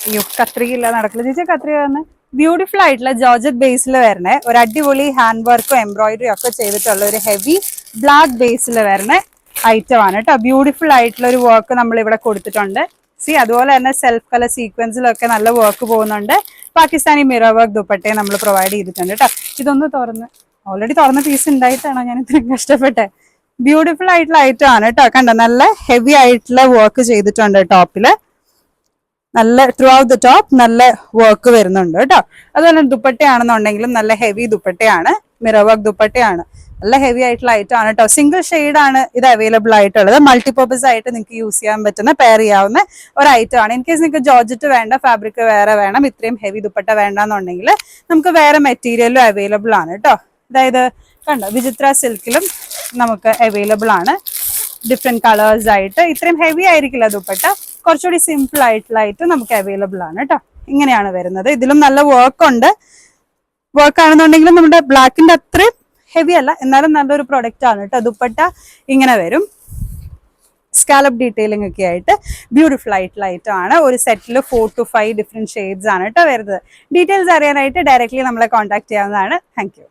അയ്യോ കത്രികയില്ല നടക്കില്ല ചേച്ചി. കത്രിക തന്നെ ബ്യൂട്ടിഫുൾ ആയിട്ടുള്ള ജോർജറ്റ് ബേസിൽ വരണേ ഒരു അടിപൊളി ഹാൻഡ് വർക്കും എംബ്രോയിഡറി ഒക്കെ ചെയ്തിട്ടുള്ള ഒരു ഹെവി ബ്ലാക്ക് ബേസിൽ വരണ ഐറ്റം ആണ് കേട്ടോ. ബ്യൂട്ടിഫുൾ ആയിട്ടുള്ള ഒരു വർക്ക് നമ്മൾ ഇവിടെ കൊടുത്തിട്ടുണ്ട്. സി അതുപോലെ തന്നെ സെൽഫ് കളർ സീക്വൻസിലൊക്കെ നല്ല വർക്ക് പോകുന്നുണ്ട്. പാകിസ്ഥാനി മിറർ വർക്ക് ദുപ്പട്ടയും നമ്മൾ പ്രൊവൈഡ് ചെയ്തിട്ടുണ്ട് കേട്ടോ. ഇതൊന്ന് തുറന്ന് ഓൾറെഡി തുറന്ന പീസ് ഉണ്ടായിട്ടാണോ ഞാൻ ഇത്രയും കഷ്ടപ്പെട്ടെ. ബ്യൂട്ടിഫുൾ ആയിട്ടുള്ള ഐറ്റം ആണ് കേട്ടോ. കണ്ടോ നല്ല ഹെവി ആയിട്ടുള്ള വർക്ക് ചെയ്തിട്ടുണ്ട് ടോപ്പില്. നല്ല ത്രൂ ഔട്ട് ദ ടോപ്പ് നല്ല വർക്ക് വരുന്നുണ്ട് കേട്ടോ. അതുപോലെ ദുപ്പട്ടയാണെന്നുണ്ടെങ്കിലും നല്ല ഹെവി ദുപ്പട്ടയാണ്. മിറർ വർക്ക് ദുപ്പട്ടയാണ്. നല്ല ഹെവി ആയിട്ടുള്ള ഐറ്റം ആണ് കേട്ടോ. സിംഗിൾ ഷെയ്ഡ് ആണ് ഇത് അവൈലബിൾ ആയിട്ടുള്ളത്. മൾട്ടിപർപ്പസ് ആയിട്ട് നിങ്ങൾക്ക് യൂസ് ചെയ്യാൻ പറ്റുന്ന പെയർ ചെയ്യാവുന്ന ഒരു ഐറ്റം ആണ്. ഇൻ കേസ് നിങ്ങൾക്ക് ജോർജറ്റ് വേണ്ട, ഫാബ്രിക് വേറെ വേണം, ഇത്രയും ഹെവി ദുപ്പട്ട വേണ്ടെന്നുണ്ടെങ്കിൽ നമുക്ക് വേറെ മെറ്റീരിയലും അവൈലബിൾ ആണ് കേട്ടോ. അതായത് കണ്ടോ വിചിത്ര സിൽക്കിലും നമുക്ക് അവൈലബിൾ ആണ്. ഡിഫറെന്റ് കളേഴ്സ് ആയിട്ട്. ഇത്രയും ഹെവി ആയിരിക്കില്ല ദുപ്പട്ട, കുറച്ചുകൂടി സിമ്പിൾ ആയിട്ടുള്ള ഐറ്റം നമുക്ക് അവൈലബിൾ ആണ് കേട്ടോ. ഇങ്ങനെയാണ് വരുന്നത്. ഇതിലും നല്ല വർക്ക് ഉണ്ട്. വർക്ക് ആണെന്നുണ്ടെങ്കിലും നമ്മുടെ ബ്ലാക്കിന്റെ അത്രയും ഹെവി അല്ല, എന്നാലും നല്ലൊരു പ്രൊഡക്റ്റ് ആണ് കേട്ടോ. ദുപ്പട്ട ഇങ്ങനെ വരും, സ്കാലപ്പ് ഡീറ്റെയിലിംഗ് ഒക്കെ ആയിട്ട് ബ്യൂട്ടിഫുൾ ആയിട്ടുള്ള ഐറ്റം ആണ്. ഒരു സെറ്റിൽ 4 to 5 ഡിഫറെന്റ് ഷെയ്ഡ്സ് ആണ് കേട്ടോ വരുന്നത്. ഡീറ്റെയിൽസ് അറിയാനായിട്ട് ഡയറക്റ്റ്ലി നമ്മളെ കോൺടാക്ട് ചെയ്യാവുന്നതാണ്. Thank you.